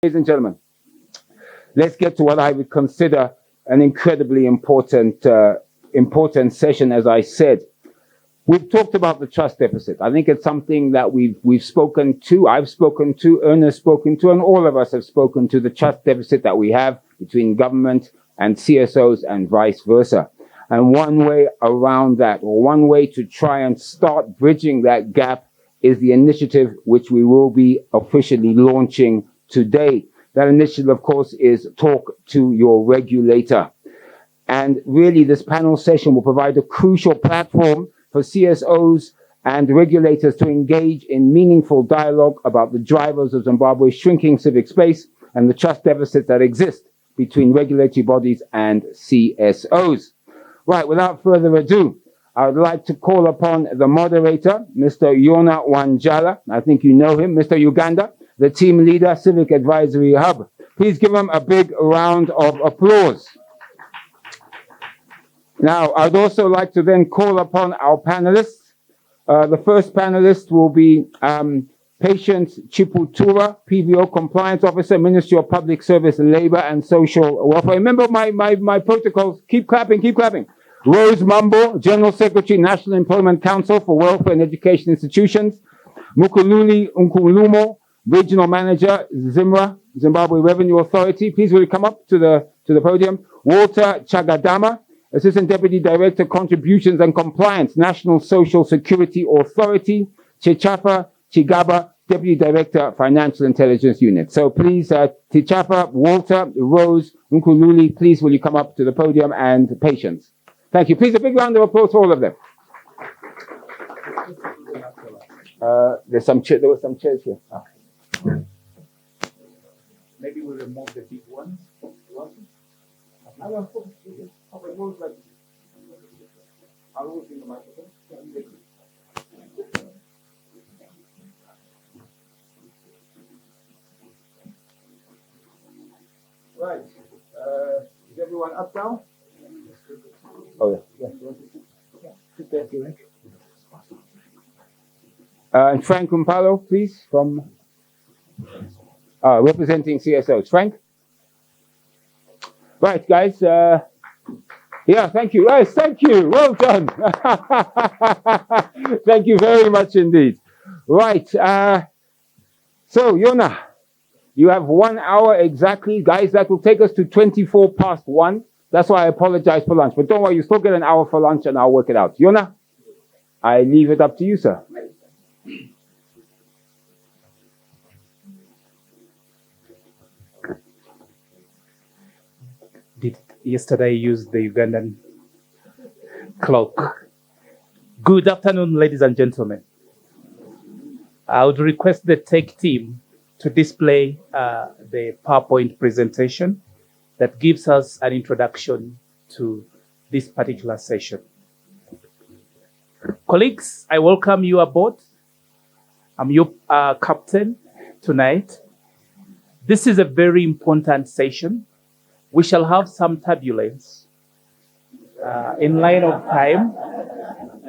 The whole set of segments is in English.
Ladies and gentlemen, let's get to what I would consider an incredibly important session. As I said, we've talked about the trust deficit. I think it's something that we've spoken to, I've spoken to, Ernest's spoken to, and all of us have spoken to the trust deficit that we have between government and CSOs and vice versa. And one way around that, or one way to try and start bridging that gap, is the initiative which we will be officially launching today. That initiative, of course, is Talk to Your Regulator. And really, this panel session will provide a crucial platform for CSOs and regulators to engage in meaningful dialogue about the drivers of Zimbabwe's shrinking civic space and the trust deficit that exists between regulatory bodies and CSOs. Right, without further ado, I would like to call upon the moderator, Mr. Yona Wanjala. I think you know him, Mr. Uganda, the team leader, Civic Advisory Hub. Please give him a big round of applause. Now, I'd also like to then call upon our panelists. The first panelist will be Patience Chiputura, PVO Compliance Officer, Ministry of Public Service, Labor and Social Welfare. Remember my protocols. Keep clapping, keep clapping. Rose Mambo, General Secretary, National Employment Council for Welfare and Education Institutions. Mukululi Nkulumo, Regional Manager, ZIMRA, Zimbabwe Revenue Authority. Please will you come up to the podium. Walter Chagadama, Assistant Deputy Director, Contributions and Compliance, National Social Security Authority. Chichapa Chigaba, Deputy Director, Financial Intelligence Unit. So please, Chichapa, Walter, Rose, Nkululi, please will you come up to the podium, and Patience. Thank you. Please, a big round of applause for all of them. There were some chairs here. Okay. Maybe we'll remove the big ones. Right. Is everyone up now? Oh, yeah. Sit there, Frank. And Frank Kumpalo, please, from representing CSOs. Frank? Right, guys. Yeah, thank you. Yes, thank you. Well done. Thank you very much indeed. Right. So, Yona, you have 1 hour exactly. Guys, that will take us to 1:24. That's why I apologize for lunch. But don't worry, you still get an hour for lunch and I'll work it out. Yona, I leave it up to you, sir. Yesterday I used the Ugandan clock. Good afternoon, ladies and gentlemen. I would request the tech team to display the PowerPoint presentation that gives us an introduction to this particular session. Colleagues, I welcome you aboard. I'm your captain tonight. This is a very important session. We shall have some turbulence in line of time,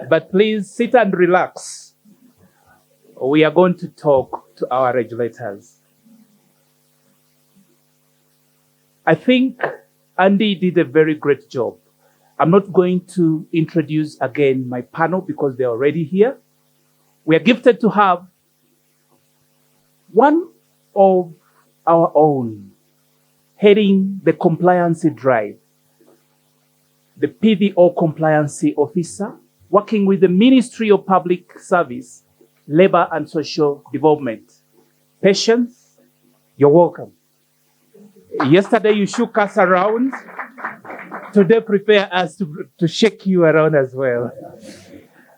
but please sit and relax. We are going to talk to our regulators. I think Andy did a very great job. I'm not going to introduce again my panel because they're already here. We are gifted to have one of our own heading the compliance drive, the PVO compliance officer, working with the Ministry of Public Service, Labor and Social Development. Patience, you're welcome. Yesterday you shook us around. Today prepare us to shake you around as well.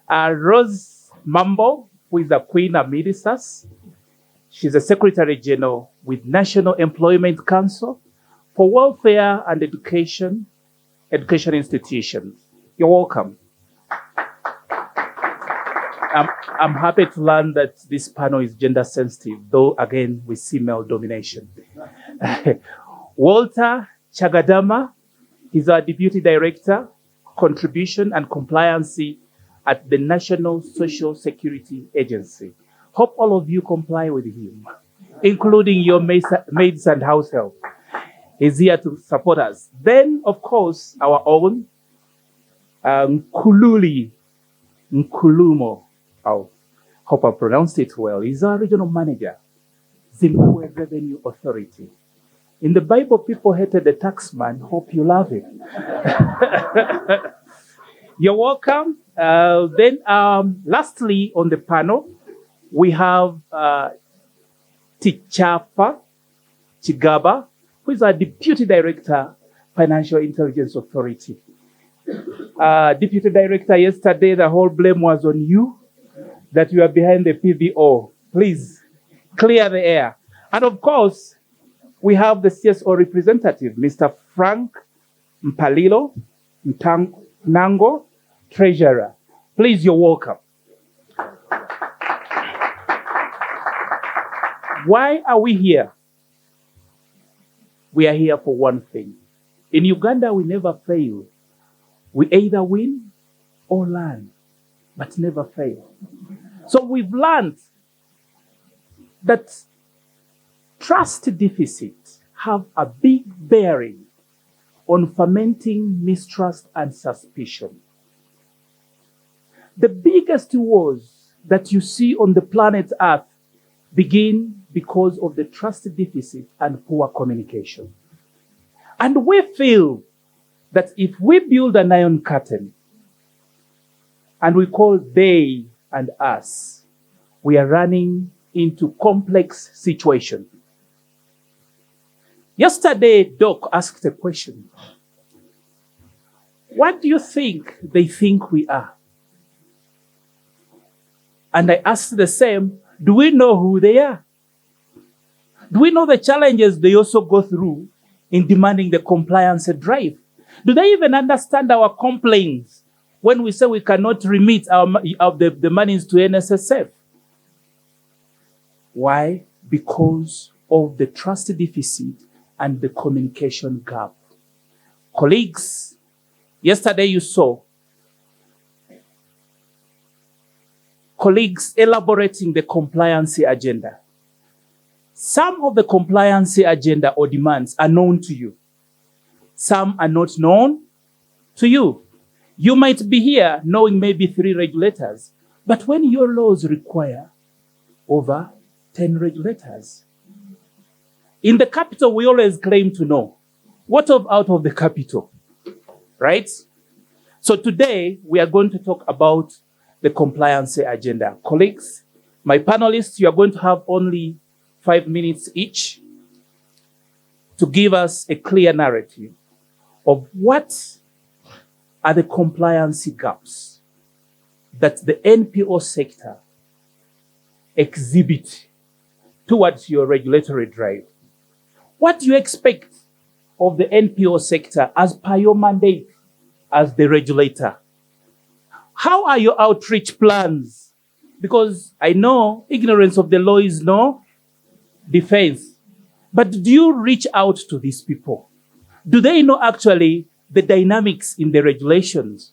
Rose Mambo, who is the Queen amidst us. She's a Secretary General with National Employment Council for Welfare and Education Institutions. You're welcome. I'm happy to learn that this panel is gender sensitive, though again we see male domination. Walter Chagadama, he's our Deputy Director, Contribution and Compliance at the National Social Security Agency. Hope all of you comply with him. including your maids and house help, is here to support us. Then, of course, our own Nkulumo, I hope I pronounced it well, is our regional manager, Zimbabwe Revenue Authority. In the Bible, people hated the taxman. Hope you love it. You're welcome. Then, lastly, on the panel, we have Tichapa Chigaba, who is our Deputy Director, Financial Intelligence Authority. Deputy Director, yesterday the whole blame was on you, that you are behind the PVO. Please clear the air. And of course, we have the CSO representative, Mr. Frank Mpalilo NANGO, Treasurer. Please, you're welcome. Why are we here? We are here for one thing. In Uganda, we never fail. We either win or learn, but never fail. So we've learned that trust deficits have a big bearing on fermenting mistrust and suspicion. The biggest wars that you see on the planet Earth begin because of the trust deficit and poor communication. And we feel that if we build an iron curtain and we call they and us, we are running into complex situations. Yesterday, Doc asked a question. What do you think they think we are? And I asked the same, do we know who they are? Do we know the challenges they also go through in demanding the compliance drive? Do they even understand our complaints when we say we cannot remit the monies to NSSA? Why? Because of the trust deficit and the communication gap. Colleagues, yesterday you saw colleagues elaborating the compliance agenda. Some of the compliance agenda or demands are known to you. Some are not known to you. You might be here knowing maybe 3 regulators, but when your laws require over 10 regulators. In the capital, we always claim to know. What out of the capital, right? So today, we are going to talk about the compliance agenda. Colleagues, my panelists, you are going to have only 5 minutes each to give us a clear narrative of what are the compliance gaps that the NPO sector exhibit towards your regulatory drive. What do you expect of the NPO sector as per your mandate as the regulator? How are your outreach plans? Because I know ignorance of the law is no defense. But do you reach out to these people? Do they know actually the dynamics in the regulations?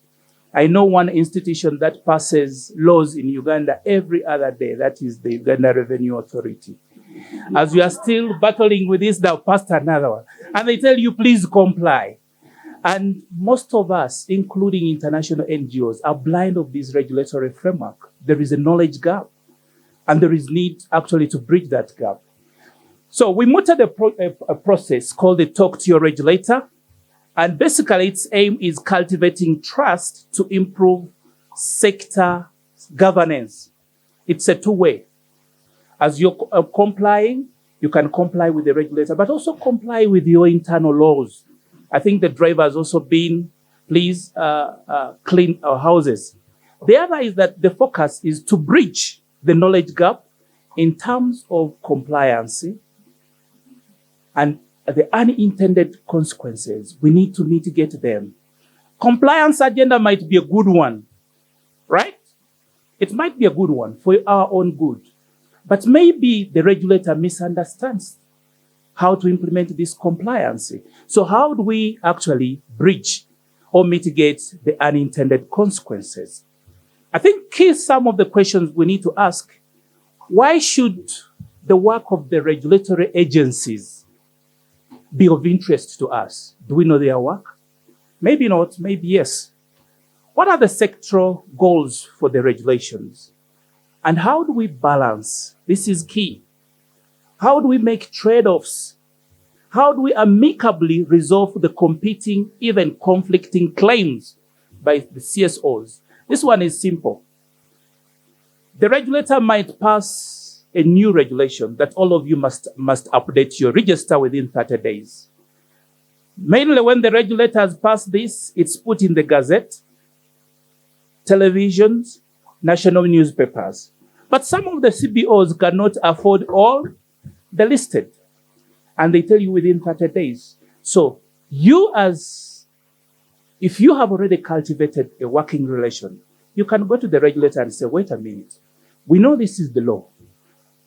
I know one institution that passes laws in Uganda every other day. That is the Uganda Revenue Authority. As we are still battling with this, they'll pass another one. And they tell you, please comply. And most of us, including international NGOs, are blind of this regulatory framework. There is a knowledge gap, and there is need actually to bridge that gap. So we mooted a process called the Talk to Your Regulator. And basically, its aim is cultivating trust to improve sector governance. It's a two-way. As you're complying, you can comply with the regulator, but also comply with your internal laws. I think the driver has also been, please clean our houses. The other is that the focus is to bridge the knowledge gap in terms of compliance and the unintended consequences. We need to mitigate them. Compliance agenda might be a good one, right? It might be a good one for our own good. But maybe the regulator misunderstands how to implement this compliance. So how do we actually bridge or mitigate the unintended consequences? I think some of the questions we need to ask, why should the work of the regulatory agencies be of interest to us? Do we know their work? Maybe not, maybe yes. What are the sectoral goals for the regulations? And how do we balance? This is key. How do we make trade-offs? How do we amicably resolve the competing, even conflicting claims by the CSOs? This one is simple. The regulator might pass a new regulation that all of you must update your register within 30 days. Mainly when the regulators pass this, it's put in the Gazette, televisions, national newspapers. But some of the CBOs cannot afford all the listed. And they tell you within 30 days. So if you have already cultivated a working relation, you can go to the regulator and say, wait a minute, we know this is the law,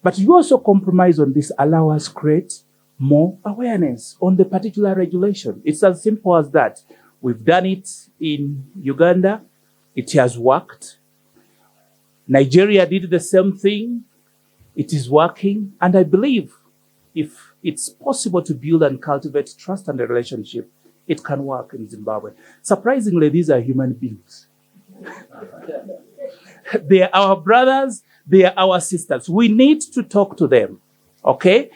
but you also compromise on this, allow us create more awareness on the particular regulation. It's as simple as that. We've done it in Uganda. It has worked. Nigeria did the same thing. It is working. And I believe if it's possible to build and cultivate trust and a relationship, it can work in Zimbabwe. Surprisingly, these are human beings. They are our brothers. They are our sisters. We need to talk to them, okay?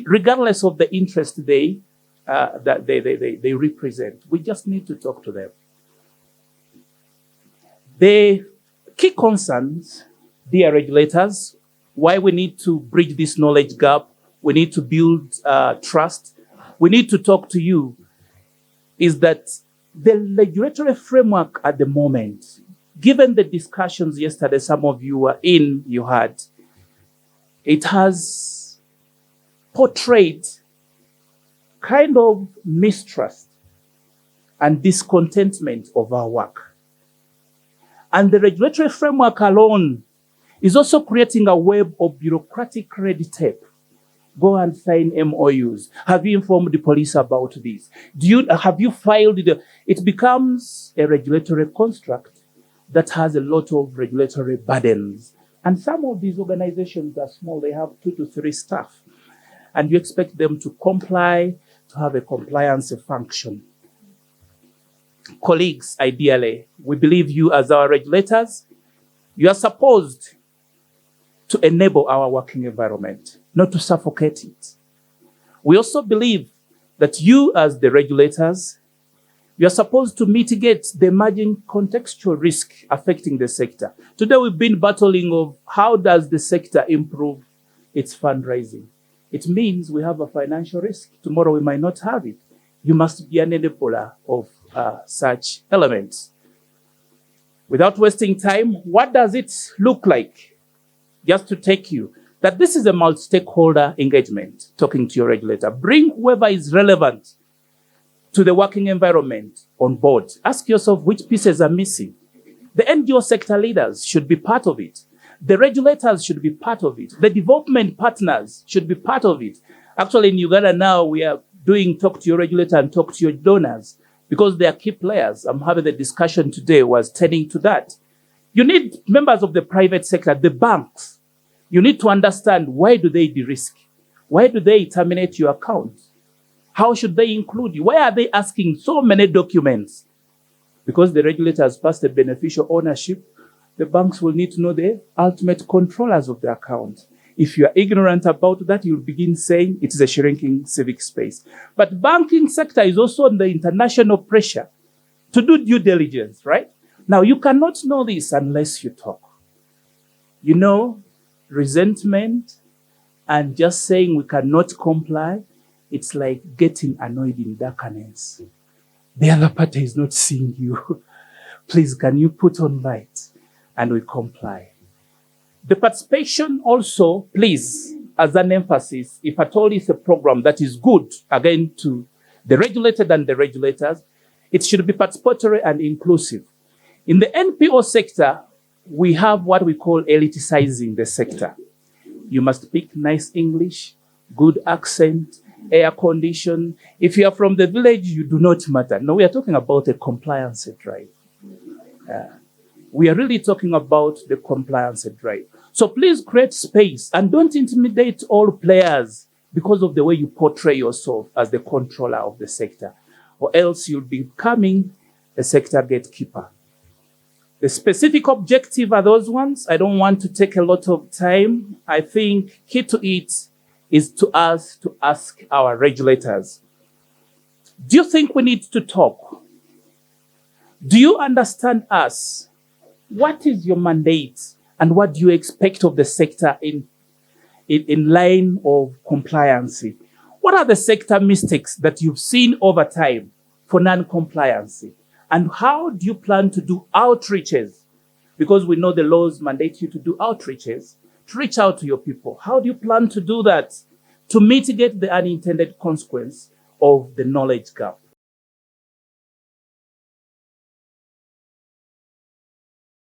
Regardless of the interest they represent. We just need to talk to them. The key concerns, dear regulators, why we need to bridge this knowledge gap, we need to build trust, we need to talk to you, is that the regulatory framework at the moment, given the discussions yesterday, some of you were in, you had, it has portrayed kind of mistrust and discontentment of our work. And the regulatory framework alone is also creating a web of bureaucratic red tape. Go and sign MOUs. Have you informed the police about this? Have you filed it? It becomes a regulatory construct that has a lot of regulatory burdens. And some of these organizations are small. They have 2 to 3 staff. And you expect them to comply, to have a compliance function. Colleagues, ideally, we believe you as our regulators, you are supposed to enable our working environment, not to suffocate it. We also believe that you as the regulators, you are supposed to mitigate the emerging contextual risk affecting the sector. Today we've been battling of how does the sector improve its fundraising. It means we have a financial risk. Tomorrow we might not have it. You must be an enabler of such elements. Without wasting time, what does it look like? Just to take you, that this is a multi-stakeholder engagement, talking to your regulator. Bring whoever is relevant to the working environment on board. Ask yourself which pieces are missing. The NGO sector leaders should be part of it. The regulators should be part of it. The development partners should be part of it. Actually, in Uganda now, we are doing talk to your regulator and talk to your donors because they are key players. I'm having the discussion today was tending to that. You need members of the private sector, the banks. You need to understand, why do they de-risk? Why do they terminate your account? How should they include you? Why are they asking so many documents? Because the regulator has passed a beneficial ownership, the banks will need to know the ultimate controllers of the account. If you are ignorant about that, you'll begin saying it is a shrinking civic space. But banking sector is also under international pressure to do due diligence, right? Now, you cannot know this unless you talk. You know, resentment and just saying we cannot comply, it's like getting annoyed in darkness. The other party is not seeing you. Please, can you put on light? And we comply. The participation also, please, as an emphasis, if at all it's a program that is good, again, to the regulated and the regulators, it should be participatory and inclusive. In the NPO sector, we have what we call eliticizing the sector. You must speak nice English, good accent, air condition. If you are from the village, you do not matter. No, we are talking about a compliance drive. We are really talking about the compliance drive. So please create space and don't intimidate all players because of the way you portray yourself as the controller of the sector, or else you'll be becoming a sector gatekeeper. The specific objective are those ones. I don't want to take a lot of time. I think key to it is to us to ask our regulators, do you think we need to talk? Do you understand us? What is your mandate and what do you expect of the sector in line of compliance? What are the sector mistakes that you've seen over time for non-compliance? And how do you plan to do outreaches? Because we know the laws mandate you to do outreaches, to reach out to your people. How do you plan to do that to mitigate the unintended consequence of the knowledge gap?